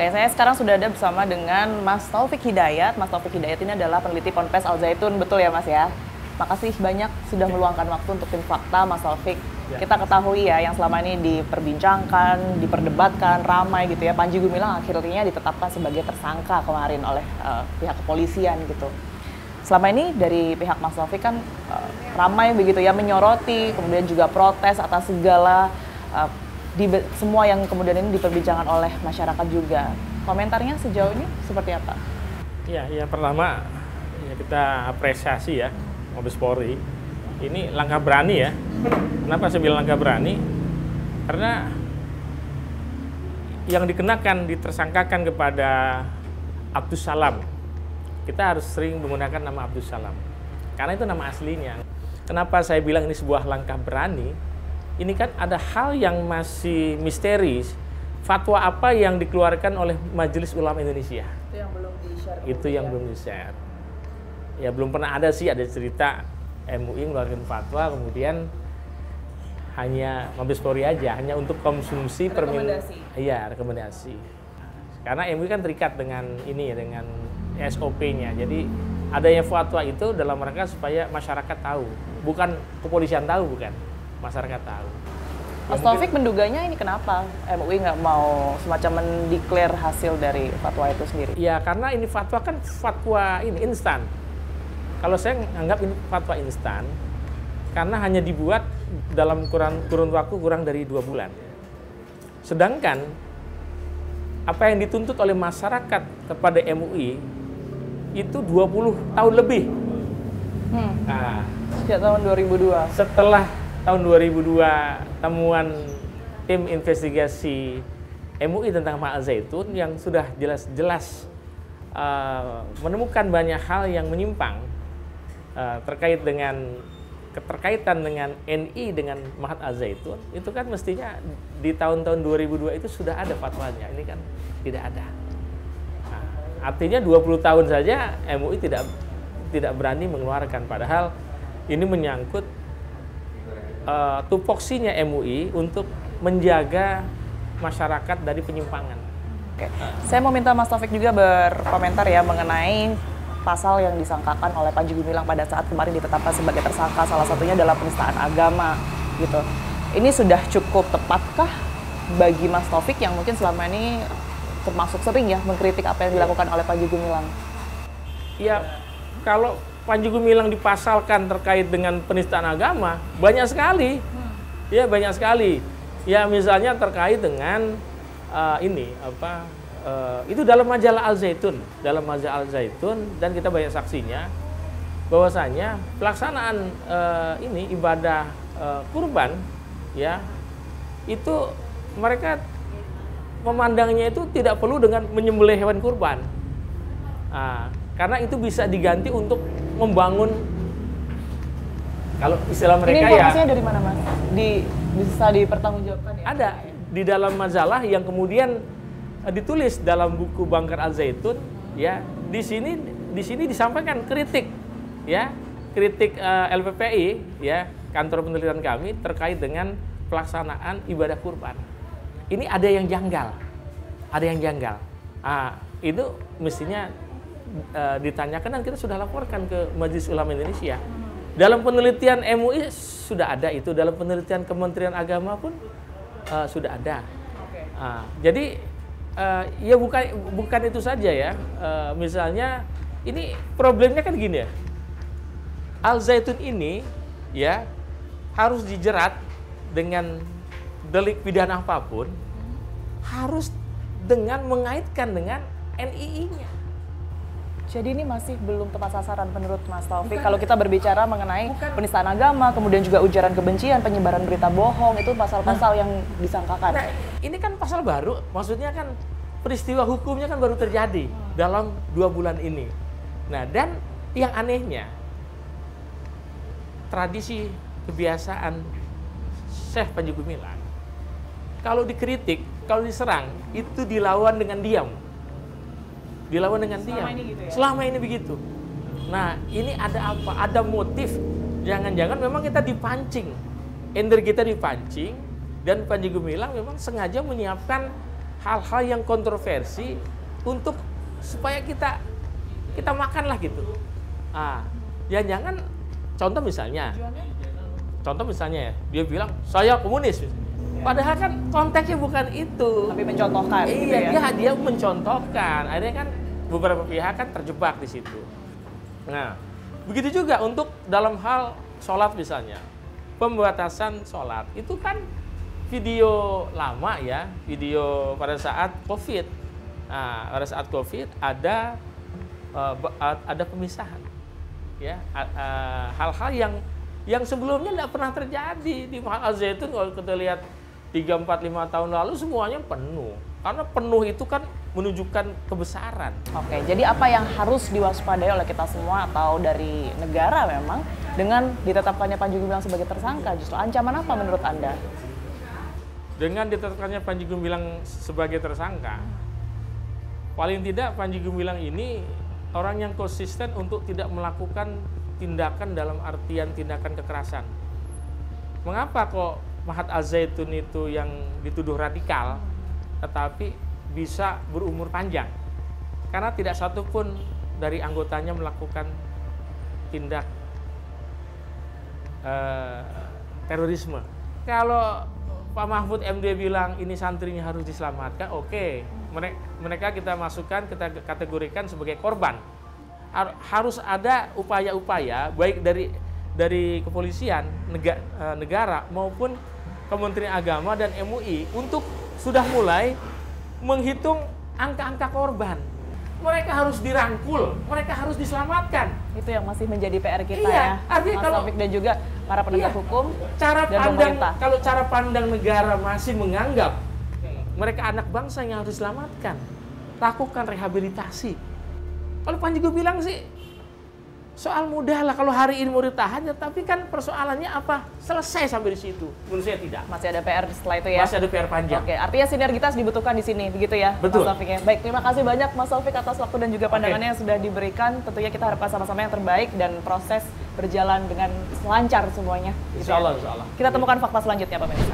Oke, saya sekarang sudah ada bersama dengan Mas Taufik Hidayat. Mas Taufik Hidayat ini adalah peneliti Ponpes Al Zaitun, betul ya Mas ya? Makasih banyak sudah meluangkan waktu untuk tim fakta, Mas Taufik. Ya. Kita ketahui ya, yang selama ini diperbincangkan, diperdebatkan, ramai gitu ya. Panji Gumilang akhirnya ditetapkan sebagai tersangka kemarin oleh pihak kepolisian gitu. Selama ini dari pihak Mas Taufik kan ramai begitu ya, menyoroti, kemudian juga protes atas segala semua yang kemudian ini diperbincangkan oleh masyarakat juga. Komentarnya sejauh ini seperti apa? Ya, yang pertama ya kita apresiasi ya Mabes Polri. Ini langkah berani ya. Kenapa saya bilang langkah berani? Karena yang dikenakan, ditersangkakan kepada Abdus Salam, kita harus sering menggunakan nama Abdus Salam. Karena itu nama aslinya. Kenapa saya bilang ini sebuah langkah berani? Ini kan ada hal yang masih misteris. Fatwa apa yang dikeluarkan oleh Majelis Ulama Indonesia? Itu yang belum di-share. Itu yang belum di-share. Ya belum pernah ada sih, ada cerita MUI mengeluarkan fatwa, kemudian hanya Mabes Polri aja, hanya untuk konsumsi rekomendasi. Iya, rekomendasi. Karena MUI kan terikat dengan ini ya, dengan SOP-nya. Jadi adanya fatwa itu dalam rangka supaya masyarakat tahu, bukan kepolisian tahu, bukan. Masyarakat tahu. Mas Taufik menduganya ini kenapa MUI nggak mau semacam mendeklar hasil dari fatwa itu sendiri? Ya karena ini fatwa kan fatwa ini instan. Kalau saya anggap ini fatwa instan, karena hanya dibuat dalam kurun waktu kurang dari 2 bulan. Sedangkan apa yang dituntut oleh masyarakat kepada MUI itu 20 tahun lebih. Nah, sejak tahun 2002. Setelah tahun 2002 temuan tim investigasi MUI tentang Al Zaitun yang sudah jelas-jelas menemukan banyak hal yang menyimpang terkait dengan keterkaitan dengan NI dengan Mahat Al Zaitun, itu kan mestinya di tahun-tahun 2002 itu sudah ada fatwanya. Ini kan tidak ada. Nah, artinya 20 tahun saja MUI tidak berani mengeluarkan, padahal ini menyangkut tupoksinya MUI untuk menjaga masyarakat dari penyimpangan. Oke. Saya mau minta Mas Taufik juga berkomentar ya mengenai pasal yang disangkakan oleh Panji Gumilang pada saat kemarin ditetapkan sebagai tersangka, salah satunya adalah penistaan agama gitu. Ini sudah cukup tepatkah bagi Mas Taufik yang mungkin selama ini termasuk sering ya mengkritik apa yang dilakukan oleh Panji Gumilang? Ya, kalau Panji Gumilang dipasalkan terkait dengan penistaan agama, banyak sekali. Ya, banyak sekali. Ya, misalnya terkait dengan itu dalam majalah Al Zaitun, dan kita banyak saksinya bahwasanya pelaksanaan ibadah kurban ya, itu mereka memandangnya itu tidak perlu dengan menyembelih hewan kurban. Karena itu bisa diganti untuk membangun, kalau istilah mereka ini informasinya dari mana Mas? Bisa dipertanggungjawabkan ya? Ada di dalam majalah yang kemudian ditulis dalam buku Bangkar Al Zaitun ya. Di sini disampaikan kritik ya, kritik LPPI ya, kantor penelitian kami terkait dengan pelaksanaan ibadah kurban. Ini ada yang janggal. Itu mestinya ditanyakan, dan kita sudah laporkan ke Majelis Ulama Indonesia. Dalam penelitian MUI sudah ada itu, dalam penelitian Kementerian Agama pun sudah ada. Jadi ya bukan itu saja ya. Misalnya ini problemnya kan gini ya. Al Zaitun ini ya harus dijerat dengan delik pidana apapun, harus dengan mengaitkan dengan NII-nya. Jadi ini masih belum tepat sasaran menurut Mas Taufik. Kalau kita berbicara mengenai penistaan agama, kemudian juga ujaran kebencian, penyebaran berita bohong, itu pasal-pasal yang disangkakan. Nah, ini kan pasal baru, maksudnya kan peristiwa hukumnya kan baru terjadi dalam 2 bulan ini. Nah, dan yang anehnya, tradisi kebiasaan Syekh Panji Gumilang, kalau dikritik, kalau diserang, itu dilawan dengan diam. Selama ini begitu. Nah, ini ada apa? Ada motif. Jangan-jangan memang kita dipancing. Energi kita dipancing, dan Panji Gumilang memang sengaja menyiapkan hal-hal yang kontroversi untuk supaya kita makan lah gitu. Ya jangan contoh misalnya ya, dia bilang saya komunis. Padahal kan konteksnya bukan itu. Tapi mencontohkan. Iya, gitu ya? dia mencontohkan. Akhirnya kan beberapa pihak kan terjebak di situ. Nah, begitu juga untuk dalam hal sholat misalnya. Pembatasan sholat. Itu kan video lama ya. Video pada saat COVID. Nah, pada saat COVID ada pemisahan. Ya, hal-hal yang sebelumnya tidak pernah terjadi di Masjid Al-Zaitun. Kalau kita lihat 3, 4, 5 tahun lalu semuanya penuh. Karena penuh itu kan menunjukkan kebesaran. Oke, jadi apa yang harus diwaspadai oleh kita semua atau dari negara memang dengan ditetapkannya Panji Gumilang sebagai tersangka? Justru ancaman apa menurut Anda? Dengan ditetapkannya Panji Gumilang sebagai tersangka, paling tidak Panji Gumilang ini orang yang konsisten untuk tidak melakukan tindakan dalam artian tindakan kekerasan. Mengapa kok Mahat Al-Zaitun itu yang dituduh radikal, tetapi bisa berumur panjang? Karena tidak satu pun dari anggotanya melakukan tindak terorisme. Kalau Pak Mahfud MD bilang ini santrinya harus diselamatkan, oke. Mereka kita masukkan, kita kategorikan sebagai korban. Harus ada upaya-upaya baik dari kepolisian negara maupun Kementerian Agama dan MUI untuk sudah mulai menghitung angka-angka korban. Mereka harus dirangkul, mereka harus diselamatkan. Itu yang masih menjadi PR kita iya, ya, Mas Taufik dan juga para penegak hukum dan pemerintah. Kalau cara pandang negara masih menganggap mereka anak bangsa yang harus diselamatkan, lakukan rehabilitasi. Kalau Panji Gumilang sih soal mudah lah, kalau hari ini mau ditahan, tapi kan persoalannya apa? Selesai sampai di situ. Menurut saya tidak. Masih ada PR setelah itu ya? Masih ada PR panjang. Oke, artinya sinergitas dibutuhkan di sini, begitu ya, betul. Mas Taufik ya? Baik, terima kasih banyak Mas Taufik atas waktu dan juga pandangannya yang sudah diberikan. Tentunya kita harapkan sama-sama yang terbaik dan proses berjalan dengan lancar semuanya. Insya Allah, insya Allah. Kita temukan fakta selanjutnya, Pak Pemirsa.